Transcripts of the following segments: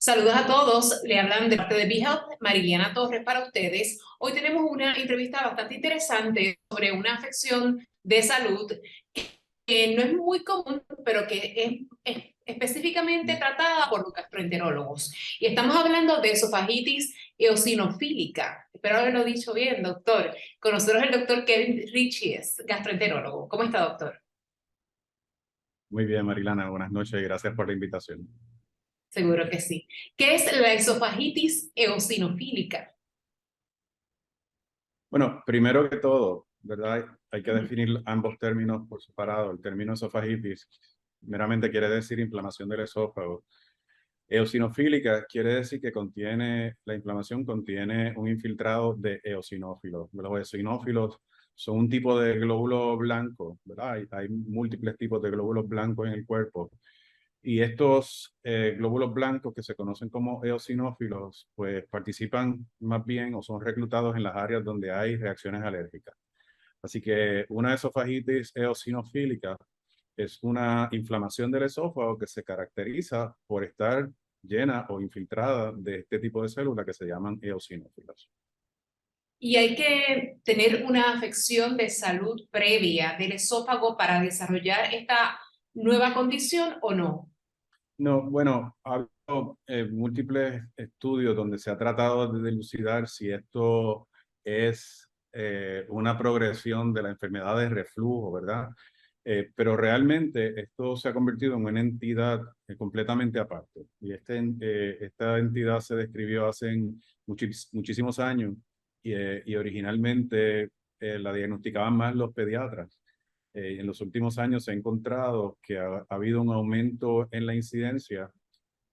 Saludos a todos, le hablan de parte de BeHealth, Mariliana Torres para ustedes. Hoy tenemos una entrevista bastante interesante sobre una afección de salud que no es muy común, pero que es específicamente tratada por los gastroenterólogos. Y estamos hablando de esofagitis eosinofílica. Espero haberlo dicho bien, doctor. Con nosotros el doctor Kevin Richies, gastroenterólogo. ¿Cómo está, doctor? Muy bien, Marilana, buenas noches y gracias por la invitación. Seguro que sí. ¿Qué es la esofagitis eosinofílica? Bueno, primero que todo, ¿verdad? Hay que Ujú. definir ambos términos por separado. El término esofagitis meramente quiere decir inflamación del esófago. Eosinofílica quiere decir que la inflamación contiene un infiltrado de eosinófilos. Los eosinófilos son un tipo de glóbulo blanco, ¿verdad? Hay múltiples tipos de glóbulos blancos en el cuerpo. Y estos glóbulos blancos que se conocen como eosinófilos, pues participan más bien o son reclutados en las áreas donde hay reacciones alérgicas. Así que una esofagitis eosinofílica es una inflamación del esófago que se caracteriza por estar llena o infiltrada de este tipo de células que se llaman eosinófilos. Y hay que tener una afección de salud previa del esófago para desarrollar esta nueva condición o no. No, bueno, ha habido múltiples estudios donde se ha tratado de dilucidar si esto es una progresión de la enfermedad de reflujo, ¿verdad? Pero realmente esto se ha convertido en una entidad completamente aparte. Y esta entidad se describió hace muchísimos años y originalmente la diagnosticaban más los pediatras. En los últimos años se ha encontrado que ha habido un aumento en la incidencia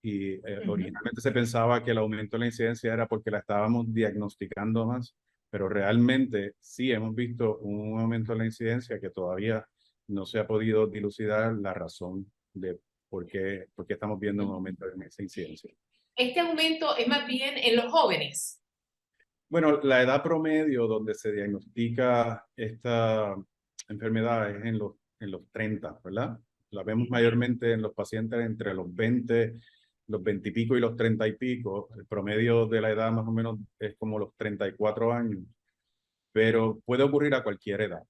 y Ujú. originalmente se pensaba que el aumento en la incidencia era porque la estábamos diagnosticando más, pero realmente sí hemos visto un aumento en la incidencia que todavía no se ha podido dilucidar la razón de por qué estamos viendo un aumento en esa incidencia. Este aumento es más bien en los jóvenes. Bueno, la edad promedio donde se diagnostica esta enfermedad es en los 30, ¿verdad? La vemos mayormente en los pacientes entre los 20 y pico y los 30 y pico. El promedio de la edad más o menos es como los 34 años, pero puede ocurrir a cualquier edad.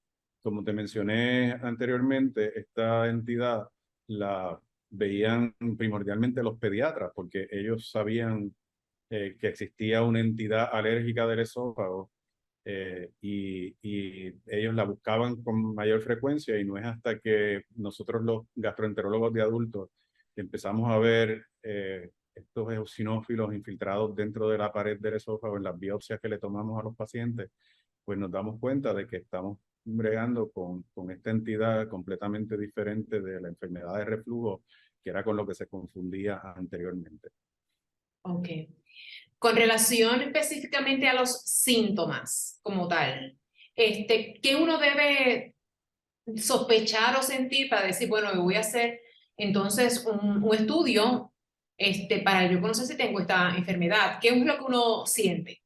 Como te mencioné anteriormente, esta entidad la veían primordialmente los pediatras porque ellos sabían que existía una entidad alérgica del esófago y ellos la buscaban con mayor frecuencia y no es hasta que nosotros los gastroenterólogos de adultos empezamos a ver estos eosinófilos infiltrados dentro de la pared del esófago en las biopsias que le tomamos a los pacientes, pues nos damos cuenta de que estamos bregando con esta entidad completamente diferente de la enfermedad de reflujo, que era con lo que se confundía anteriormente. Ok. Con relación específicamente a los síntomas como tal, ¿qué uno debe sospechar o sentir para decir, bueno, voy a hacer entonces un estudio para yo conocer si tengo esta enfermedad? ¿Qué es lo que uno siente?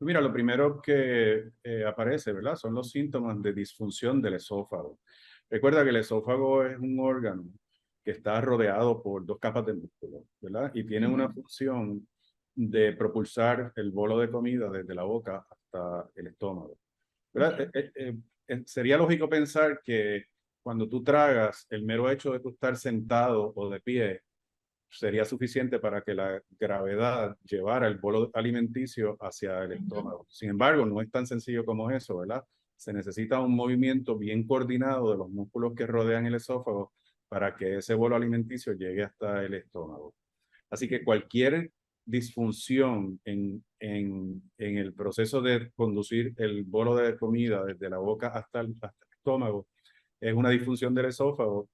Mira, lo primero que aparece, ¿verdad? Son los síntomas de disfunción del esófago. Recuerda que el esófago es un órgano que está rodeado por dos capas de músculo, ¿verdad? Y tiene una Ujú. función de propulsar el bolo de comida desde la boca hasta el estómago, ¿verdad? Okay. Sería lógico pensar que cuando tú tragas, el mero hecho de tú estar sentado o de pie sería suficiente para que la gravedad llevara el bolo alimenticio hacia el Ujú. estómago. Sin embargo, no es tan sencillo como eso, ¿verdad? Se necesita un movimiento bien coordinado de los músculos que rodean el esófago para que ese bolo alimenticio llegue hasta el estómago. Así que cualquier disfunción en el proceso de conducir el bolo de comida desde la boca hasta el estómago es una disfunción del esófago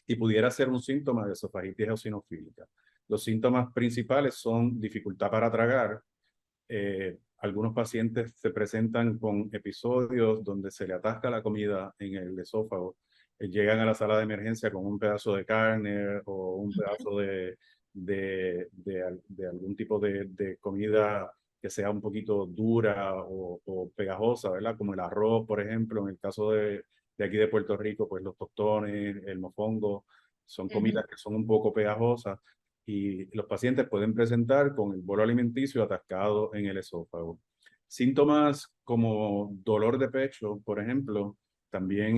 y pudiera ser un síntoma de esofagitis eosinofílica. Los síntomas principales son dificultad para tragar. Algunos pacientes se presentan con episodios donde se le atasca la comida en el esófago. Llegan a la sala de emergencia con un pedazo de carne o un Ujú. pedazo de algún tipo de comida que sea un poquito dura o pegajosa, ¿verdad? Como el arroz, por ejemplo, en el caso de aquí de Puerto Rico, pues los tostones, el mofongo, son Ujú. comidas que son un poco pegajosas y los pacientes pueden presentar con el bolo alimenticio atascado en el esófago. Síntomas como dolor de pecho, por ejemplo, también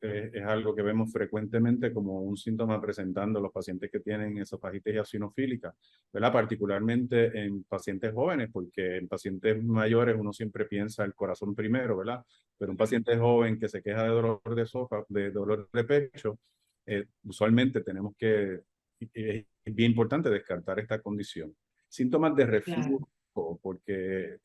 es algo que vemos frecuentemente como un síntoma presentando los pacientes que tienen esofagitis eosinofílica, ¿verdad? Particularmente en pacientes jóvenes, porque en pacientes mayores uno siempre piensa el corazón primero, ¿verdad? Pero un paciente joven que se queja de dolor de esófago, de dolor de pecho, usualmente tenemos que, es bien importante descartar esta condición. Síntomas de Claro. reflujo, porque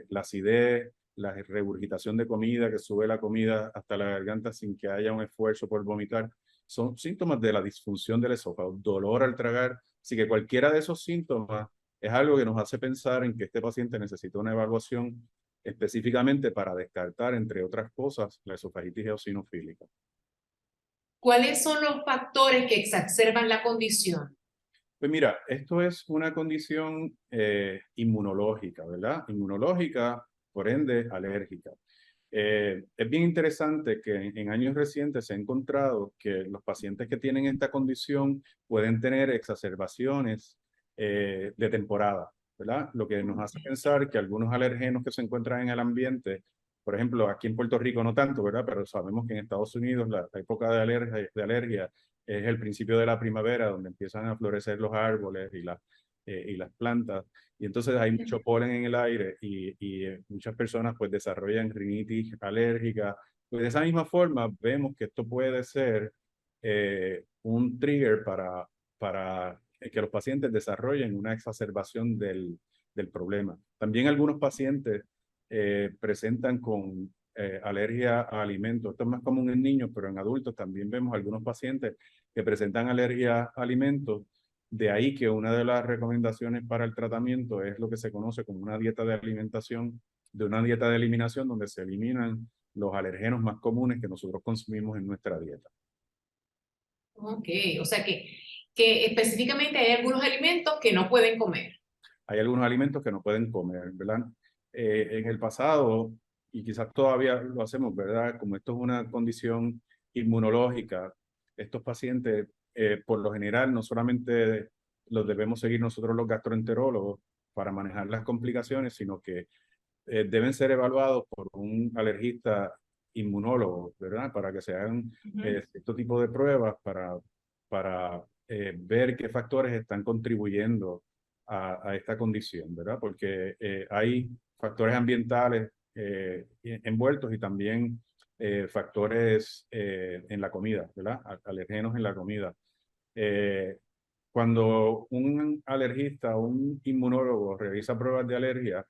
la acidez, la regurgitación de comida, que sube la comida hasta la garganta sin que haya un esfuerzo por vomitar, son síntomas de la disfunción del esófago, dolor al tragar. Así que cualquiera de esos síntomas es algo que nos hace pensar en que este paciente necesita una evaluación específicamente para descartar, entre otras cosas, la esofagitis eosinofílica. ¿Cuáles son los factores que exacerban la condición? Pues mira, esto es una condición inmunológica, ¿verdad? Inmunológica, por ende, alérgica. Es bien interesante que en años recientes se ha encontrado que los pacientes que tienen esta condición pueden tener exacerbaciones de temporada, ¿verdad? Lo que nos hace pensar que algunos alergenos que se encuentran en el ambiente, por ejemplo, aquí en Puerto Rico no tanto, ¿verdad? Pero sabemos que en Estados Unidos la época de alergia es el principio de la primavera, donde empiezan a florecer los árboles y las plantas. Y entonces hay mucho polen en el aire y muchas personas pues desarrollan rinitis alérgica. Pues de esa misma forma vemos que esto puede ser un trigger para que los pacientes desarrollen una exacerbación del problema. También algunos pacientes presentan con alergia a alimentos. Esto es más común en niños, pero en adultos también vemos algunos pacientes que presentan alergia a alimentos. De ahí que una de las recomendaciones para el tratamiento es lo que se conoce como una dieta de alimentación, de una dieta de eliminación donde se eliminan los alergenos más comunes que nosotros consumimos en nuestra dieta. Ok, o sea que específicamente hay algunos alimentos que no pueden comer. Hay algunos alimentos que no pueden comer, ¿verdad? En el pasado, y quizás todavía lo hacemos, ¿verdad? Como esto es una condición inmunológica, estos pacientes, por lo general, no solamente los debemos seguir nosotros los gastroenterólogos para manejar las complicaciones, sino que deben ser evaluados por un alergista inmunólogo, ¿verdad? Para que se hagan este tipo de pruebas para ver qué factores están contribuyendo a esta condición, ¿verdad? Porque hay factores ambientales envueltos y también factores en la comida, ¿verdad? Alergenos en la comida. Eh, Cuando un alergista o un inmunólogo realiza pruebas de alergia,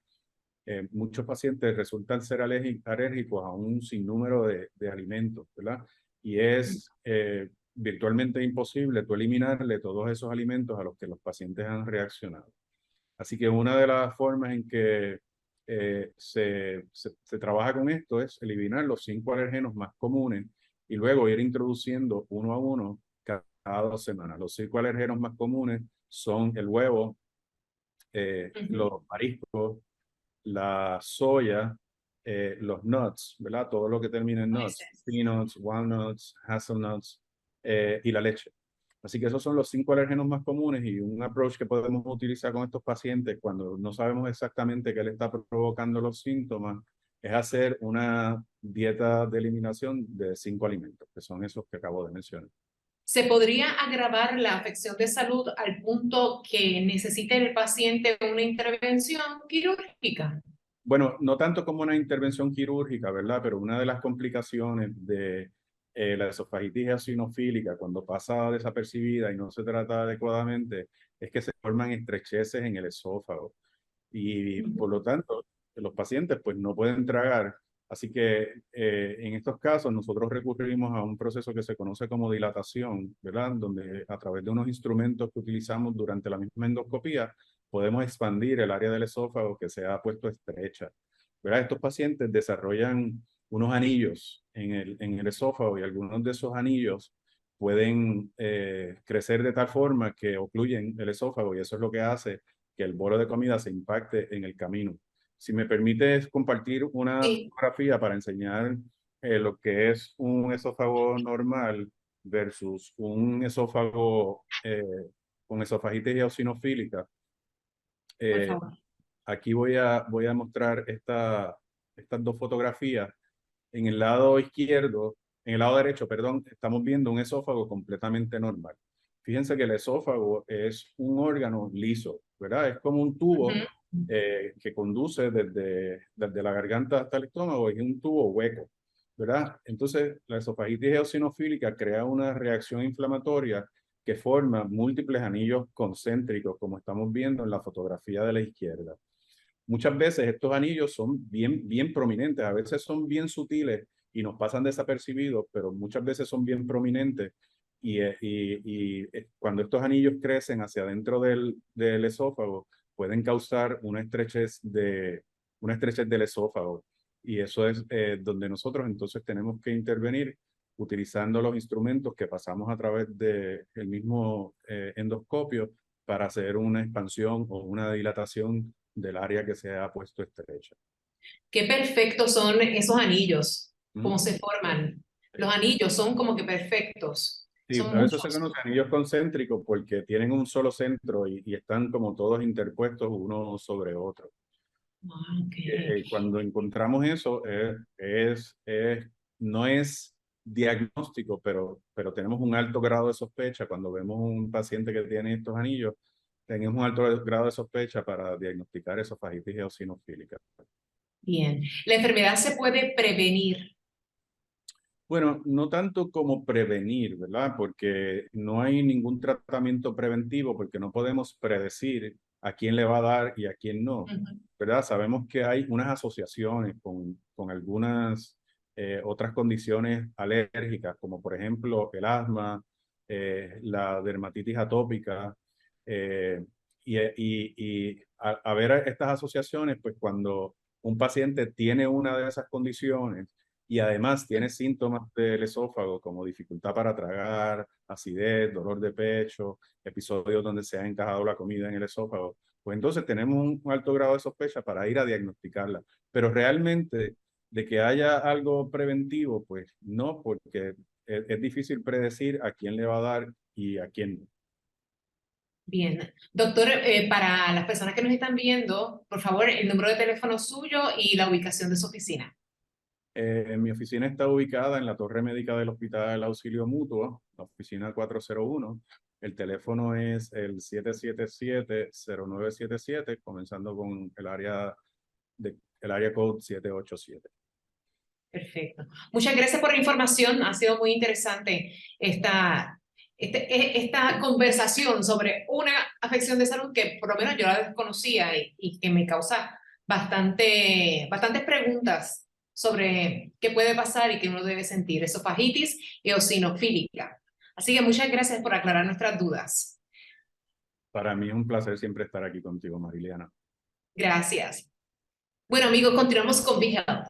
muchos pacientes resultan ser alérgicos a un sinnúmero de alimentos, ¿verdad? Y es virtualmente imposible tú eliminarle todos esos alimentos a los que los pacientes han reaccionado. Así que una de las formas en que se trabaja con esto es eliminar los 5 alergenos más comunes y luego ir introduciendo uno a uno cada 2 semanas. Los 5 alergenos más comunes son el huevo, los mariscos, la soya, los nuts, ¿verdad? Todo lo que termina en nuts, Nueces. peanuts, walnuts, hazelnuts y la leche. Así que esos son los 5 alérgenos más comunes y un approach que podemos utilizar con estos pacientes cuando no sabemos exactamente qué le está provocando los síntomas es hacer una dieta de eliminación de 5 alimentos, que son esos que acabo de mencionar. ¿Se podría agravar la afección de salud al punto que necesite el paciente una intervención quirúrgica? Bueno, no tanto como una intervención quirúrgica, ¿verdad? Pero una de las complicaciones de la esofagitis eosinofílica, cuando pasa desapercibida y no se trata adecuadamente, es que se forman estrecheces en el esófago. Y por lo tanto, los pacientes pues no pueden tragar. Así que en estos casos nosotros recurrimos a un proceso que se conoce como dilatación, ¿verdad? Donde a través de unos instrumentos que utilizamos durante la misma endoscopía, podemos expandir el área del esófago que se ha puesto estrecha, ¿verdad? Estos pacientes desarrollan unos anillos en el esófago y algunos de esos anillos pueden crecer de tal forma que ocluyen el esófago y eso es lo que hace que el bolo de comida se impacte en el camino. Si me permites compartir una Sí. fotografía para enseñar lo que es un esófago normal versus un esófago con esofagitis eosinofílica. Por favor. Aquí voy a mostrar estas dos fotografías. En el lado izquierdo, en el lado derecho, perdón, estamos viendo un esófago completamente normal. Fíjense que el esófago es un órgano liso, ¿verdad? Es como un tubo que conduce desde la garganta hasta el estómago, y es un tubo hueco, ¿verdad? Entonces, la esofagitis eosinofílica crea una reacción inflamatoria que forma múltiples anillos concéntricos, como estamos viendo en la fotografía de la izquierda. Muchas veces estos anillos son bien prominentes, a veces son bien sutiles y nos pasan desapercibidos, pero muchas veces son bien prominentes. Y cuando estos anillos crecen hacia adentro del esófago, pueden causar una estrechez del esófago. Y eso es donde nosotros entonces tenemos que intervenir utilizando los instrumentos que pasamos a través del mismo endoscopio para hacer una expansión o una dilatación del área que se ha puesto estrecha. Qué perfectos son esos anillos, cómo ¿Mm? se forman. Sí. Los anillos son como que perfectos, Sí, son a eso se muchos. conoce anillos concéntricos porque tienen un solo centro y están como todos interpuestos uno sobre otro. Ah, ok. Cuando encontramos eso, no es diagnóstico, pero tenemos un alto grado de sospecha. Cuando vemos un paciente que tiene estos anillos, tenemos un alto grado de sospecha para diagnosticar esofagitis eosinofílica. Bien. ¿La enfermedad se puede prevenir? Bueno, no tanto como prevenir, ¿verdad? Porque no hay ningún tratamiento preventivo, porque no podemos predecir a quién le va a dar y a quién no, ¿verdad? Sabemos que hay unas asociaciones con algunas otras condiciones alérgicas, como por ejemplo el asma, la dermatitis atópica, a ver estas asociaciones, pues cuando un paciente tiene una de esas condiciones, y además tiene síntomas del esófago como dificultad para tragar, acidez, dolor de pecho, episodios donde se ha encajado la comida en el esófago, pues entonces tenemos un alto grado de sospecha para ir a diagnosticarla. Pero realmente de que haya algo preventivo, pues no, porque es difícil predecir a quién le va a dar y a quién no. Bien. Doctor, para las personas que nos están viendo, por favor, el número de teléfono suyo y la ubicación de su oficina. Mi oficina está ubicada en la torre médica del Hospital Auxilio Mutuo, la oficina 401. El teléfono es el 777-0977, comenzando con el área code 787. Perfecto. Muchas gracias por la información. Ha sido muy interesante esta conversación sobre una afección de salud que por lo menos yo la desconocía y que me causa bastantes preguntas sobre qué puede pasar y qué uno debe sentir. Esofagitis eosinofílica. Así que muchas gracias por aclarar nuestras dudas. Para mí es un placer siempre estar aquí contigo, Mariliana. Gracias. Bueno, amigos, continuamos con Be Health.